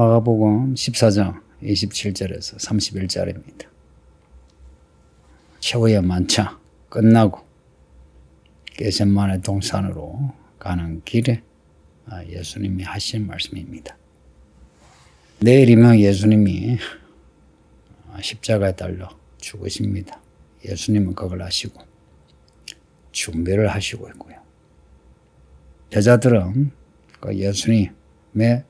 마가복음 14장 27절에서 31절입니다. 최후의 만찬 끝나고 겟세마네 동산으로 가는 길에 예수님이 하신 말씀입니다. 내일이면 예수님이 십자가에 달려 죽으십니다. 예수님은 그걸 아시고 준비를 하시고 있고요. 제자들은 그 예수님의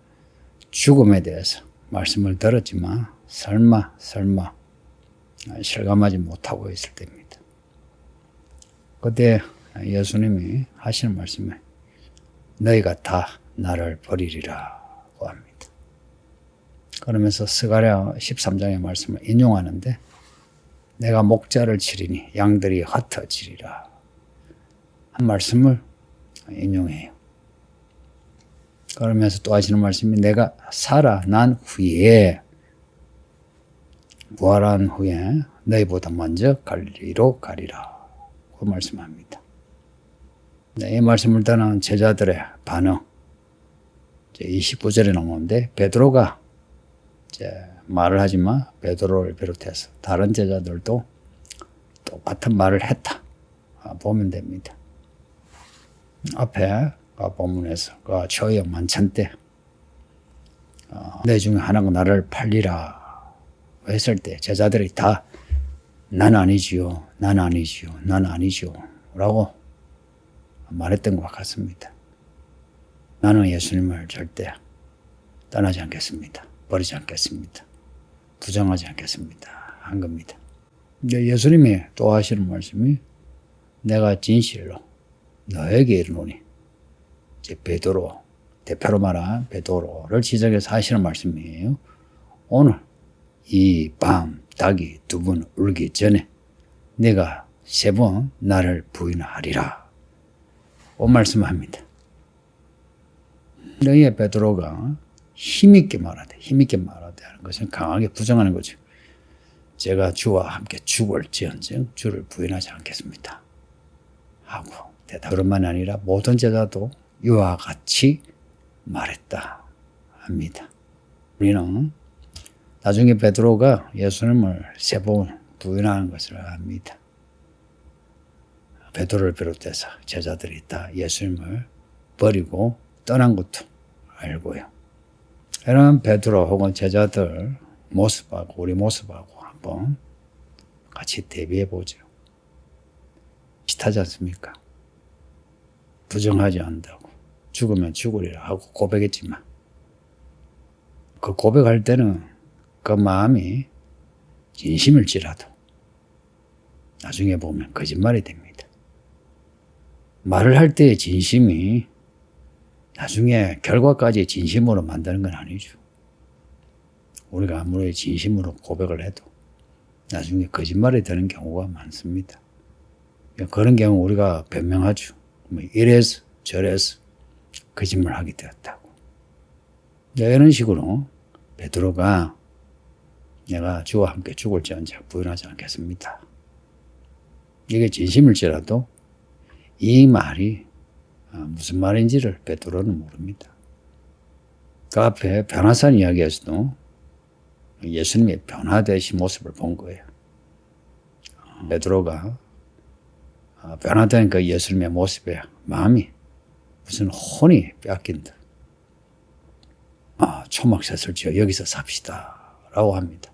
죽음에 대해서 말씀을 들었지만 설마 실감하지 못하고 있을 때입니다. 그때 예수님이 하시는 말씀에 너희가 다 나를 버리리라고 합니다. 그러면서 스가랴 13장의 말씀을 인용하는데 내가 목자를 치리니 양들이 흩어지리라 한 말씀을 인용해요. 그러면서 또 하시는 말씀이 내가 살아난 후에 부활한 후에 너희보다 먼저 갈리로 가리라 그 말씀합니다. 이 말씀을 듣는 제자들의 반응 29절에 나오는데 베드로가 말을 하지만 베드로를 비롯해서 다른 제자들도 똑같은 말을 했다 보면 됩니다. 앞에 본문에서 그 초의 만찬 때 내 중에 하나가 나를 팔리라 했을 때 제자들이 다 난 아니지요 라고 말했던 것 같습니다. 나는 예수님을 절대 떠나지 않겠습니다. 버리지 않겠습니다. 부정하지 않겠습니다. 한 겁니다. 예수님이 또 하시는 말씀이 내가 진실로 너에게 이르노니 베드로, 대표로 말한 베드로를 지적해서 하시는 말씀이에요. 오늘 이 밤 닭이 두 번 울기 전에 내가 3번 나를 부인하리라 그 말씀합니다. 너희의 베드로가 힘있게 말하되 하는 것은 강하게 부정하는 거죠. 제가 주와 함께 죽을지언정 주를 부인하지 않겠습니다 하고 그뿐만 아니라 모든 제자도 이와 같이 말했다 합니다. 우리는 나중에 베드로가 예수님을 3번 부인하는 것을 압니다. 베드로를 비롯해서 제자들이 다 예수님을 버리고 떠난 것도 알고요. 이런 베드로 혹은 제자들 모습하고 우리 모습하고 한번 같이 대비해 보죠. 비슷하지 않습니까? 부정하지 않는다고 죽으면 죽으리라 하고 고백했지만 그 고백할 때는 그 마음이 진심일지라도 나중에 보면 거짓말이 됩니다. 말을 할 때의 진심이 나중에 결과까지 진심으로 만드는 건 아니죠. 우리가 아무리 진심으로 고백을 해도 나중에 거짓말이 되는 경우가 많습니다. 그런 경우 우리가 변명하죠. 이래서 저래서 거짓말하게 되었다고. 이런 식으로 베드로가 내가 주와 함께 죽을지언정 부인하지 않겠습니다. 이게 진심일지라도 이 말이 무슨 말인지를 베드로는 모릅니다. 그 앞에 변화산 이야기에서도 예수님의 변화되신 모습을 본 거예요. 베드로가 변화된 그 예수님의 모습에 마음이 무슨 혼이 뺏긴다. 초막셋을 지어 여기서 삽시다 라고 합니다.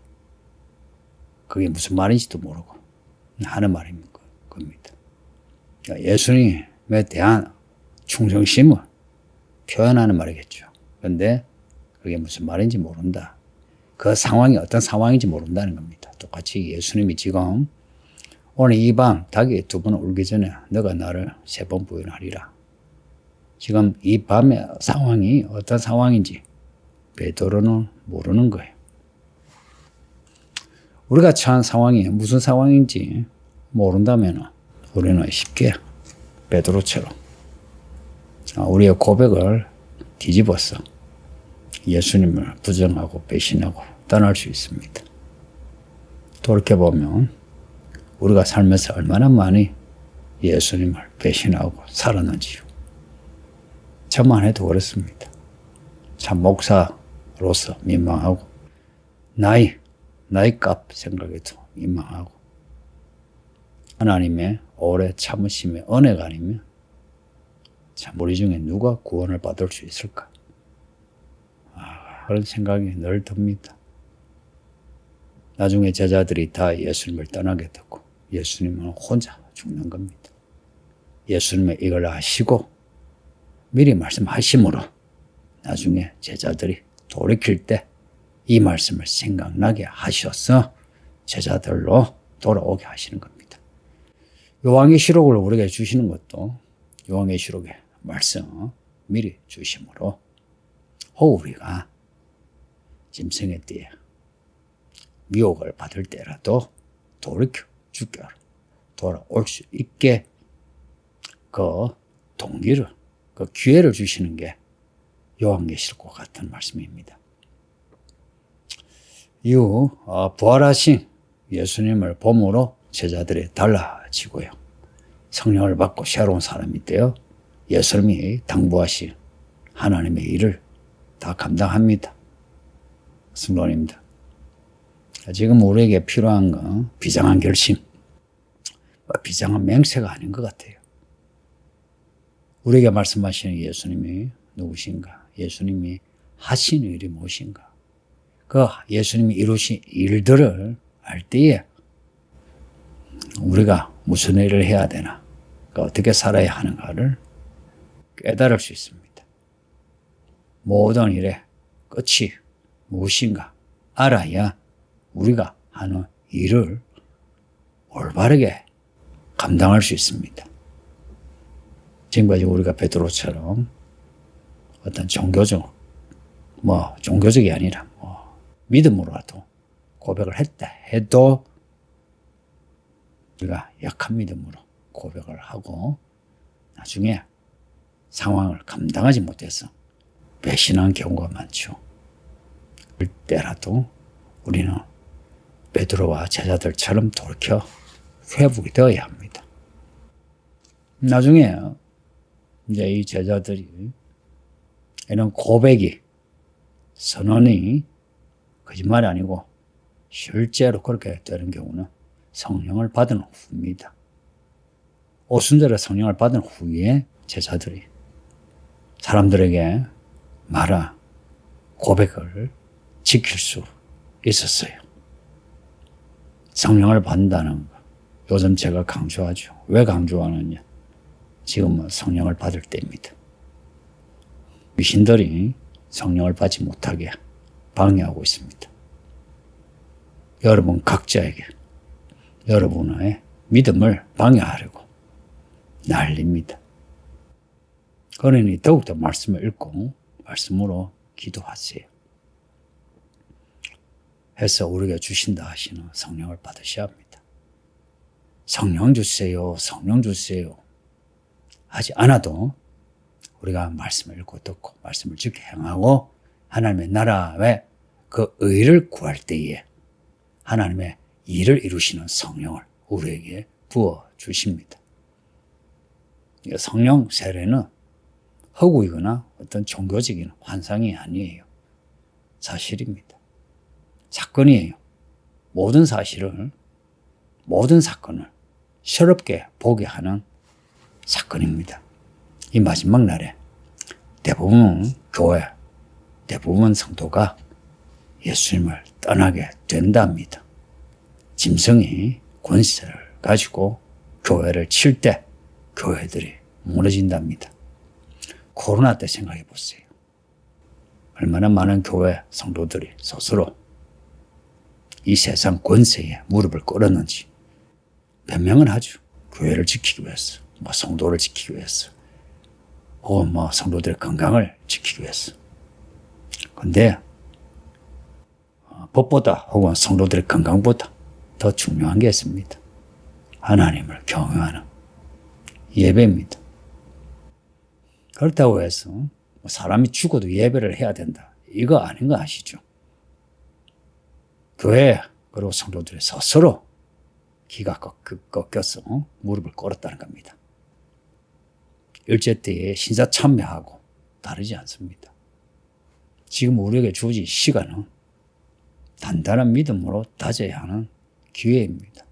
그게 무슨 말인지도 모르고 하는 말인 겁니다. 예수님에 대한 충성심을 표현하는 말이겠죠. 그런데 그게 무슨 말인지 모른다. 그 상황이 어떤 상황인지 모른다는 겁니다. 똑같이 예수님이 지금 오늘 이 밤 닭이 2번 울기 전에 너가 나를 3번 부인하리라. 지금 이 밤의 상황이 어떤 상황인지 베드로는 모르는 거예요. 우리가 처한 상황이 무슨 상황인지 모른다면 우리는 쉽게 베드로처럼 우리의 고백을 뒤집어서 예수님을 부정하고 배신하고 떠날 수 있습니다. 돌이켜보면 우리가 살면서 얼마나 많이 예수님을 배신하고 살았는지요. 저만 해도 그렇습니다. 참 목사를 민망으로서 민망하고 나이값 생각해도 민망하고 하나님의 오래 참으심의 은혜가 아니면 참 우리 중에 누가 구원을 받을 수 있을까? 그런 생각이 늘 듭니다. 나중에 제자들이 다 예수님을 떠나게 되고 예수님은 혼자 죽는 겁니다. 예수님의 이걸 아시고 미리 말씀하심으로 나중에 제자들이 돌이킬 때 이 말씀을 생각나게 하셔서 제자들로 돌아오게 하시는 겁니다. 요한계시록을 우리에게 주시는 것도 요한계시록의 말씀 미리 주심으로 우리가 짐승의 띠에 미혹을 받을 때라도 돌이켜 주께로 돌아올 수 있게 그 동기를, 그 기회를 주시는 게 요한계시록과 같은 말씀입니다. 이후 부활하신 예수님을 봄으로 제자들이 달라지고요. 성령을 받고 새로운 사람이 되어 예수님이 당부하신 하나님의 일을 다 감당합니다. 성도님들, 지금 우리에게 필요한 건 비장한 결심, 비장한 맹세가 아닌 것 같아요. 우리에게 말씀하시는 예수님이 누구신가? 예수님이 하신 일이 무엇인가? 그 예수님이 이루신 일들을 알 때에 우리가 무슨 일을 해야 되나, 어떻게 살아야 하는가를 깨달을 수 있습니다. 모든 일의 끝이 무엇인가 알아야 우리가 하는 일을 올바르게 감당할 수 있습니다. 지금까지 우리가 베드로처럼 어떤 종교적이 아니라 믿음으로라도 고백을 했다 해도 우리가 약한 믿음으로 고백을 하고 나중에 상황을 감당하지 못해서 배신한 경우가 많죠. 그때라도 우리는 베드로와 제자들처럼 돌이켜 회복이 되어야 합니다. 나중에 이제 이 제자들이 이런 고백이, 선언이 거짓말이 아니고 실제로 그렇게 되는 경우는 성령을 받은 후입니다. 오순절에 성령을 받은 후에 제자들이 사람들에게 말한 고백을 지킬 수 있었어요. 성령을 받는다는 거 요즘 제가 강조하죠. 왜 강조하느냐? 지금은 성령을 받을 때입니다. 귀신들이 성령을 받지 못하게 방해하고 있습니다. 여러분 각자에게 여러분의 믿음을 방해하려고 난립니다. 그러니 더욱더 말씀을 읽고 말씀으로 기도하세요. 해서 우리가 주신다 하시는 성령을 받으셔야 합니다. 성령 주세요, 성령 주세요 하지 않아도 우리가 말씀을 읽고 듣고 말씀을 지켜 행하고 하나님의 나라의 그 의를 구할 때에 하나님의 일을 이루시는 성령을 우리에게 부어주십니다. 성령 세례는 허구이거나 어떤 종교적인 환상이 아니에요. 사실입니다. 사건이에요. 모든 사건을 새롭게 보게 하는 사건입니다. 이 마지막 날에 대부분 교회, 대부분 성도가 예수님을 떠나게 된답니다. 짐승이 권세를 가지고 교회를 칠 때 교회들이 무너진답니다. 코로나 때 생각해 보세요. 얼마나 많은 교회 성도들이 스스로 이 세상 권세에 무릎을 꿇었는지 변명을 하죠. 교회를 지키기 위해서, 성도를 지키기 위해서, 혹은 성도들의 건강을 지키기 위해서. 근데 법보다 혹은 성도들의 건강보다 더 중요한 게 있습니다. 하나님을 경외하는 예배입니다. 그렇다고 해서 사람이 죽어도 예배를 해야 된다, 이거 아닌 거 아시죠? 교회 그리고 성도들이 스스로 기가 꺾여서 무릎을 꿇었다는 겁니다. 일제 때에 신사 참여하고 다르지 않습니다. 지금 우리에게 주어진 시간은 단단한 믿음으로 다져야 하는 기회입니다.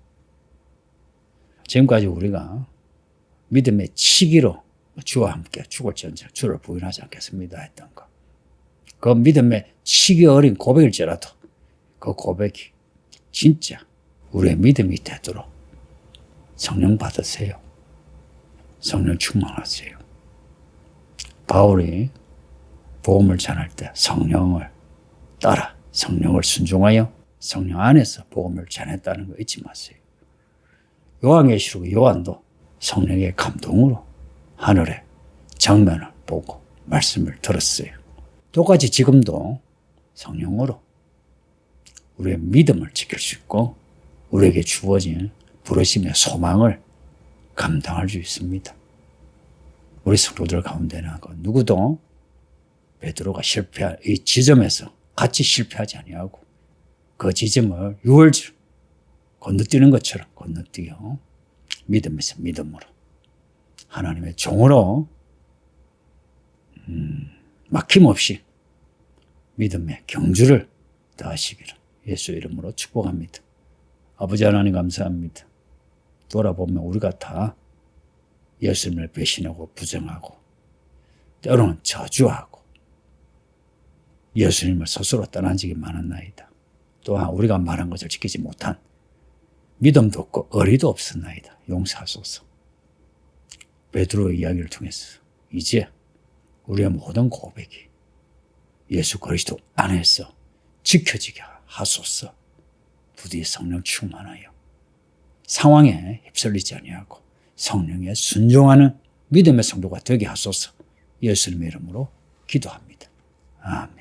지금까지 우리가 믿음의 치기로 주와 함께 죽을지언정 주를 부인하지 않겠습니다 했던 거. 그 믿음의 치기 어린 고백일지라도 그 고백이 진짜 우리의 믿음이 되도록 성령 받으세요. 성령 충만하세요. 바울이 복음을 전할 때 성령을 따라 성령을 순종하여 성령 안에서 복음을 전했다는 거 잊지 마세요. 요한계시록 요한도 성령의 감동으로 하늘의 장면을 보고 말씀을 들었어요. 똑같이 지금도 성령으로 우리의 믿음을 지킬 수 있고 우리에게 주어진 부르심의 소망을 감당할 수 있습니다. 우리 성도들 가운데는 누구도 베드로가 실패한 이 지점에서 같이 실패하지 아니하고 그 지점을 유월절 건너뛰는 것처럼 건너뛰어 믿음에서 믿음으로 하나님의 종으로 막힘없이 믿음의 경주를 다하시기를 예수 이름으로 축복합니다. 아버지 하나님 감사합니다. 돌아보면 우리가 다 예수님을 배신하고 부정하고 때로는 저주하고 예수님을 스스로 떠난 적이 많았나이다. 또한 우리가 말한 것을 지키지 못한 믿음도 없고 의리도 없었나이다. 용서하소서. 베드로의 이야기를 통해서 이제 우리의 모든 고백이 예수 그리스도 안에서 지켜지게 하소서. 부디 성령 충만하여 상황에 휩쓸리지 아니하고 성령에 순종하는 믿음의 성도가 되게 하소서. 예수님의 이름으로 기도합니다. 아멘.